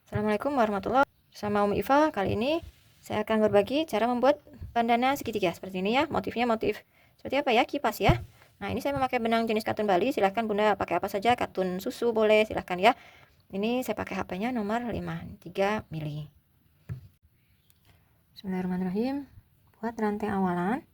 Assalamualaikum warahmatullahi wabarakatuh. Bersama Umi Iva, kali ini saya akan berbagi cara membuat bandana segitiga seperti ini ya. Motifnya motif seperti apa ya? Kipas ya. Nah, ini saya memakai benang jenis katun Bali. Silahkan Bunda pakai apa saja, katun susu boleh, silahkan ya. Ini saya pakai HP-nya nomor 53 mili. Bismillahirrahmanirrahim. Buat rantai awalan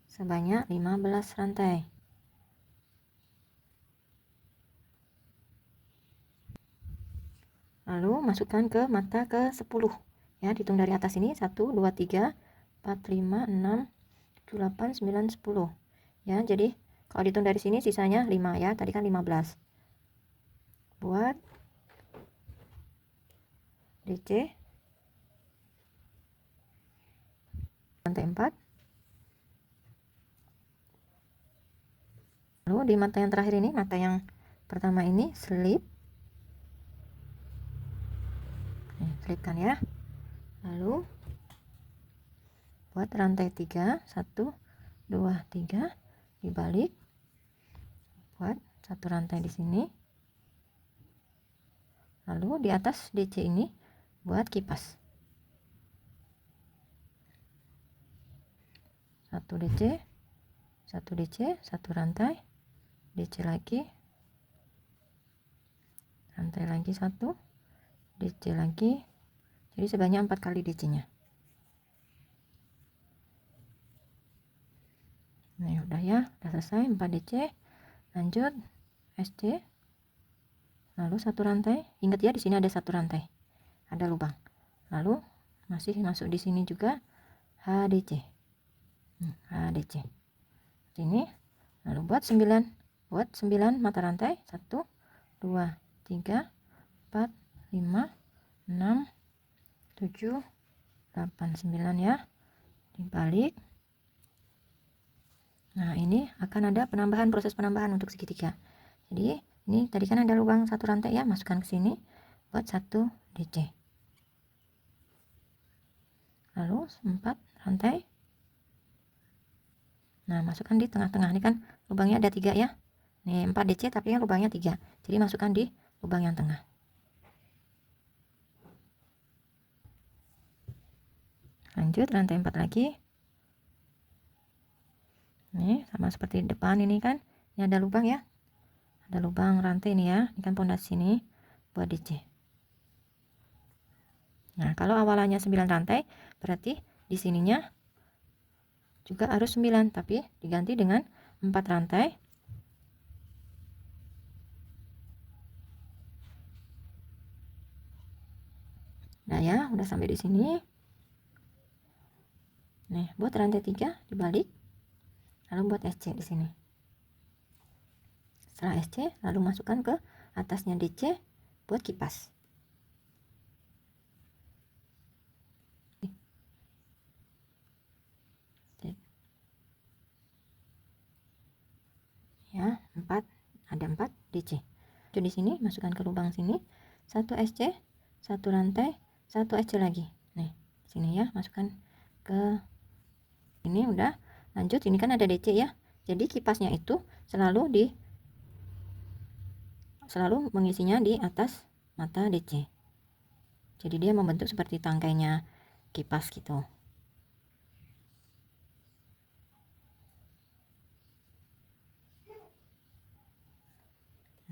sebanyak 15 rantai. Lalu masukkan ke mata ke 10 ya, dihitung dari atas ini 1 2 3 4 5 6 7 8 9 10 ya. Jadi kalau dihitung dari sini sisanya 5 ya, tadi kan 15. Buat DC lantai 4. Lalu di mata yang terakhir ini, mata yang pertama ini selip. Selipkan ya. Lalu buat rantai 3, 1 2 3 dibalik. Buat satu rantai di sini. Lalu di atas DC ini buat kipas. 1 DC, 1 DC, 1 rantai, DC lagi, rantai lagi 1, DC lagi. Jadi sebanyak 4 kali DC-nya. Nah, udah ya, udah selesai 4 DC. Lanjut SC. Lalu satu rantai. Ingat ya, di sini ada satu rantai. Ada lubang. Lalu masih masuk di sini juga HDC. HDC. Sini. Lalu buat 9. Buat 9 mata rantai. 1 2 3 4 5 6 7 8 9 ya. Dibalik. Nah, ini akan ada penambahan, proses penambahan untuk segitiga. Jadi ini tadi kan ada lubang satu rantai ya, masukkan ke sini buat 1 DC. Lalu 4 rantai. Nah, masukkan di tengah-tengah. Ini kan lubangnya ada 3 ya. Nih 4 DC tapi yang lubangnya 3. Jadi masukkan di lubang yang tengah. Lanjut rantai 4 lagi. Nih sama seperti depan ini kan. Ini ada lubang ya. Ada lubang rantai ini ya. Ini kan pondasi ini buat DC. Nah, kalau awalannya 9 rantai, berarti di sininya juga harus 9, tapi diganti dengan 4 rantai. Nah ya, udah sampai di sini. Nih, buat rantai 3 dibalik. Lalu buat SC di sini. Setelah SC, lalu masukkan ke atasnya DC buat kipas. Ya, 4, ada 4 DC. Jadi di sini masukkan ke lubang sini, 1 SC, 1 rantai, 1 SC lagi. Nih, sini ya, masukkan ke ini udah. Lanjut, ini kan ada DC ya. Jadi kipasnya itu selalu mengisinya di atas mata DC. Jadi dia membentuk seperti tangkainya kipas gitu.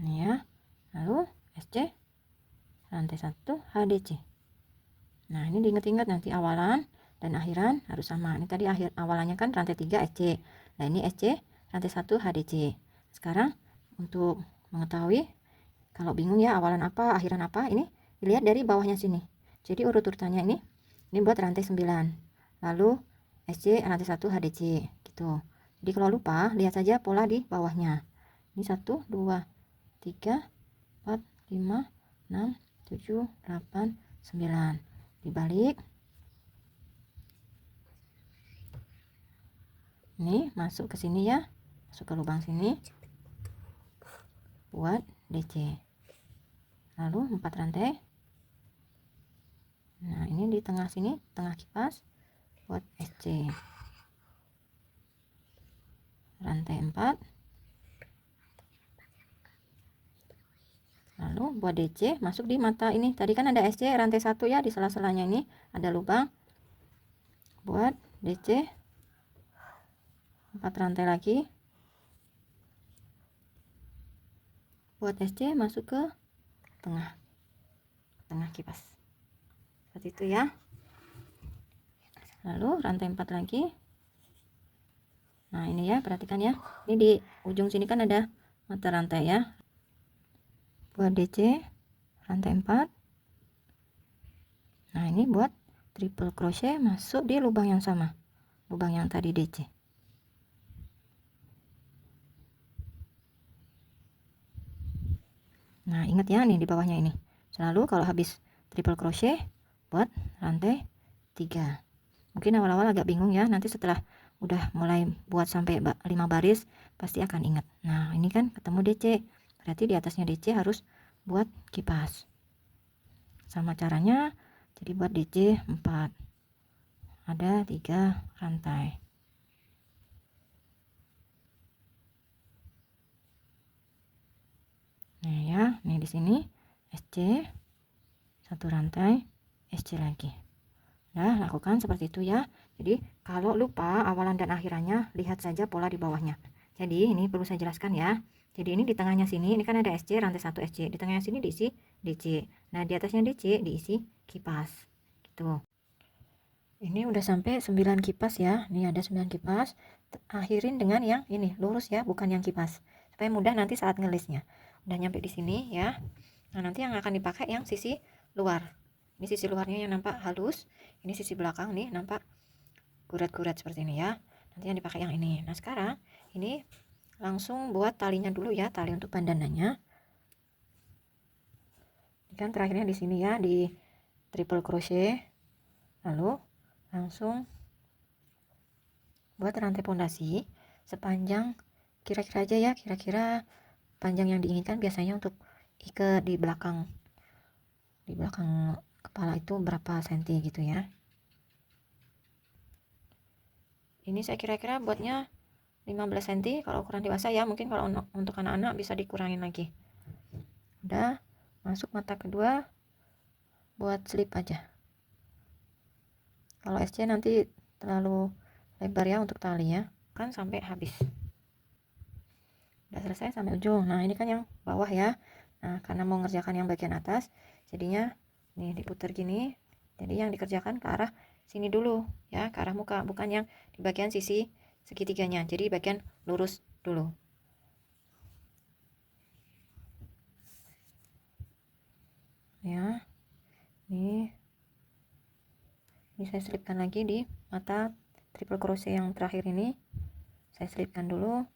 Ini ya. Lalu SC rantai 1 HDC. Nah, ini diingat-ingat nanti awalan dan akhiran harus sama. Ini tadi awalannya kan rantai 3 SC. Nah, ini SC rantai 1 HDC. Sekarang untuk mengetahui kalau bingung ya awalan apa, akhiran apa, ini dilihat dari bawahnya sini. Jadi urut-urutannya ini buat rantai 9. Lalu SC rantai 1 HDC gitu. Jadi kalau lupa, lihat saja pola di bawahnya. Ini 1 2 3 4 5 6 7 8 9. Dibalik. Ini masuk ke sini ya. Masuk ke lubang sini. Buat DC. Lalu 4 rantai. Nah, ini di tengah sini, tengah kipas buat SC. Rantai 4. Lalu buat DC masuk di mata ini. Tadi kan ada SC rantai 1 ya, di sela-selanya ini ada lubang. Buat DC 4 rantai lagi. Buat SC masuk ke tengah kipas. Seperti itu ya. Lalu rantai 4 lagi. Nah, ini ya, perhatikan ya. Ini di ujung sini kan ada mata rantai ya. Buat DC rantai 4. Nah, ini buat triple crochet masuk di lubang yang sama, lubang yang tadi DC. Nah, ingat ya, nih di bawahnya ini selalu kalau habis triple crochet buat rantai 3. Mungkin awal-awal agak bingung ya, nanti setelah udah mulai buat sampai 5 baris pasti akan ingat. Nah, ini kan ketemu DC, berarti di atasnya DC harus buat kipas. Sama caranya, jadi buat DC 4 ada 3 rantai. Nah ya, nih di sini SC 1 rantai, SC lagi. Nah, lakukan seperti itu ya. Jadi kalau lupa awalan dan akhirannya, lihat saja pola di bawahnya. Jadi ini perlu saya jelaskan ya. Jadi ini di tengahnya sini, ini kan ada SC, rantai 1 SC. Di tengahnya sini diisi DC. Nah, di atasnya DC diisi kipas. Gitu. Ini udah sampai 9 kipas ya. Nih ada 9 kipas. Akhirin dengan yang ini, lurus ya, bukan yang kipas. Supaya mudah nanti saat ngelisnya. Udah nyampe di sini ya. Nah, nanti yang akan dipakai yang sisi luar. Ini sisi luarnya yang nampak halus. Ini sisi belakang nih nampak gurat-gurat seperti ini ya. Nanti yang dipakai yang ini. Nah, sekarang ini langsung buat talinya dulu ya, tali untuk bandananya. Ini kan terakhirnya di sini ya, di triple crochet. Lalu langsung buat rantai pondasi sepanjang kira-kira aja ya, kira-kira panjang yang diinginkan. Biasanya untuk ikat di belakang kepala itu berapa senti gitu ya. Ini saya kira-kira buatnya 15 cm kalau ukuran dewasa ya. Mungkin kalau untuk anak-anak bisa dikurangin lagi. Udah masuk mata kedua, buat slip aja. Kalau SC nanti terlalu lebar ya untuk tali ya, kan sampai habis. Udah selesai sampai ujung. Nah, ini kan yang bawah ya. Nah, karena mau ngerjakan yang bagian atas, jadinya nih diputar gini. Jadi yang dikerjakan ke arah sini dulu ya, ke arah muka, bukan yang di bagian sisi segitiganya. Jadi bagian lurus dulu. Ya. Nih. Ini saya selipkan lagi di mata triple crochet yang terakhir ini. Saya selipkan dulu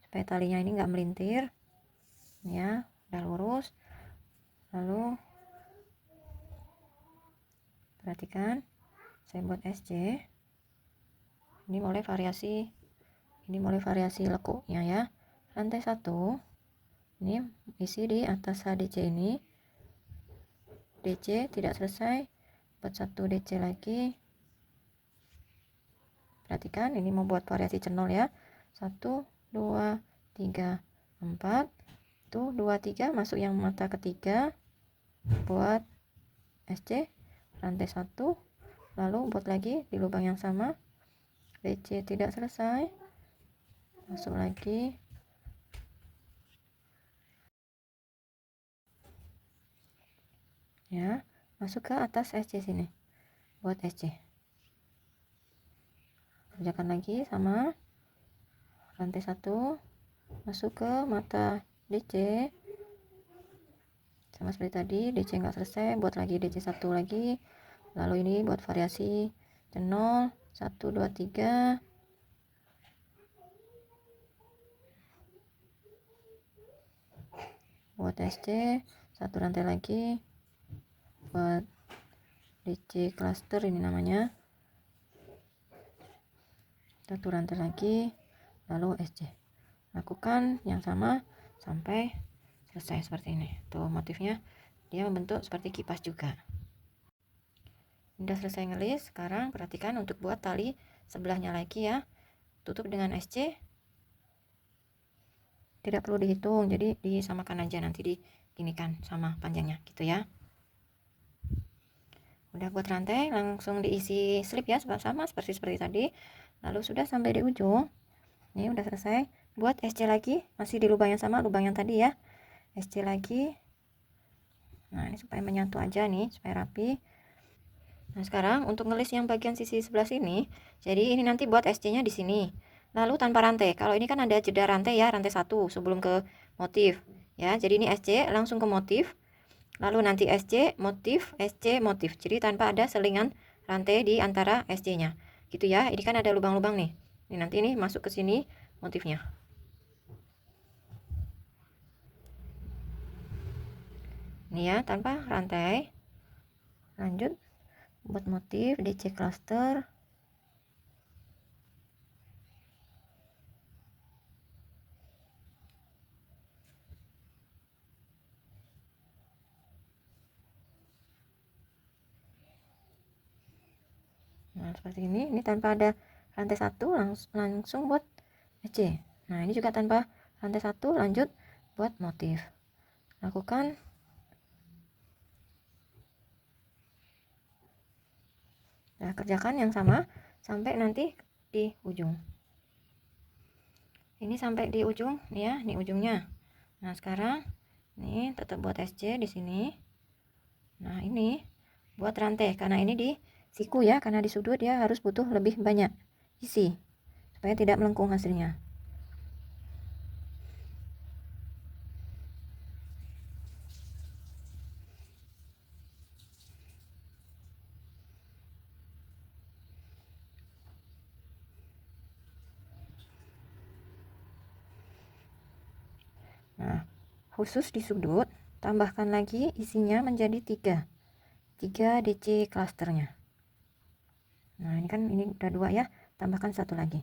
supaya talinya ini enggak melintir. Ya, udah lurus. Lalu perhatikan saya buat SC. Ini mulai variasi lekuknya ya. Rantai 1 ini isi di atas HDC ini. DC tidak selesai, buat 1 DC lagi. Perhatikan ini mau buat variasi cenol ya. 1 2 3 4 tuh 2 3 masuk yang mata ketiga, buat SC rantai 1, lalu buat lagi di lubang yang sama. DC tidak selesai, masuk lagi, ya, masuk ke atas SC sini, buat SC. Kerjakan lagi sama rantai 1, masuk ke mata DC sama seperti tadi. DC nggak selesai, buat lagi DC 1 lagi. Lalu ini buat variasi cenol 1 2 3, buat SC 1 rantai lagi, buat DC cluster ini namanya 1 rantai lagi, lalu SC. Lakukan yang sama sampai selesai seperti ini. Tuh motifnya dia membentuk seperti kipas juga. Udah selesai ngelis. Sekarang perhatikan untuk buat tali sebelahnya lagi ya. Tutup dengan SC. Tidak perlu dihitung, jadi disamakan aja, nanti ini kan sama panjangnya gitu ya. Udah buat rantai langsung diisi slip ya, sama seperti tadi. Lalu sudah sampai di ujung. Ini udah selesai. Buat SC lagi, masih di lubang yang sama, lubang yang tadi ya. SC lagi. Nah, ini supaya menyatu aja nih, supaya rapi. Nah, sekarang untuk ngelis yang bagian sisi sebelah sini, jadi ini nanti buat SC-nya di sini. Lalu tanpa rantai. Kalau ini kan ada jeda rantai ya, rantai 1 sebelum ke motif. Ya, jadi ini SC langsung ke motif. Lalu nanti SC, motif, SC, motif. Jadi tanpa ada selingan rantai di antara SC-nya. Gitu ya. Ini kan ada lubang-lubang nih. Ini nanti ini masuk ke sini motifnya. Ini ya, tanpa rantai. Lanjut buat motif DC cluster. Nah, seperti ini tanpa ada rantai 1 langsung buat SC. Nah, ini juga tanpa rantai 1 lanjut buat motif. Lakukan. Nah, kerjakan yang sama sampai nanti di ujung. Ini sampai di ujung nih ya, ini ujungnya. Nah, sekarang nih tetap buat SC di sini. Nah, ini buat rantai karena ini di siku ya, karena di sudut ya harus butuh lebih banyak isi supaya tidak melengkung hasilnya. Nah, khusus di sudut tambahkan lagi isinya menjadi 3 DC clusternya. Nah, ini kan ini udah 2 ya, tambahkan 1 lagi.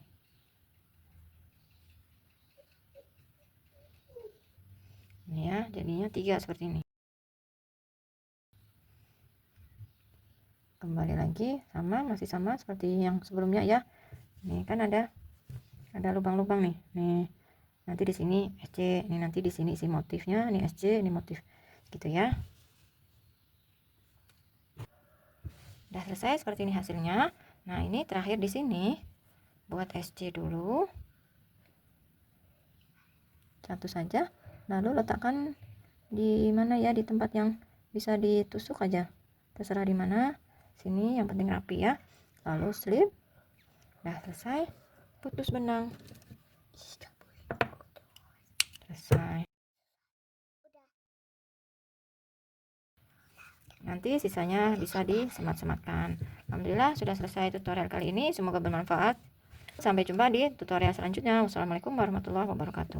Ini ya, jadinya 3 seperti ini. Kembali lagi masih sama seperti yang sebelumnya ya. Nih kan ada lubang-lubang nih. Nih. Nanti di sini SC, ini nanti di sini isi motifnya, ini SC, ini motif. Gitu ya. Udah selesai seperti ini hasilnya. Nah, ini terakhir di sini buat SC dulu. Satu saja. Lalu letakkan di mana ya, di tempat yang bisa ditusuk aja. Terserah di mana. Sini yang penting rapi ya. Lalu slip. Udah selesai. Putus benang. Selesai. Nanti sisanya bisa disemat-sematkan. Alhamdulillah sudah selesai tutorial kali ini. Semoga bermanfaat. Sampai jumpa di tutorial selanjutnya. Wassalamualaikum warahmatullahi wabarakatuh.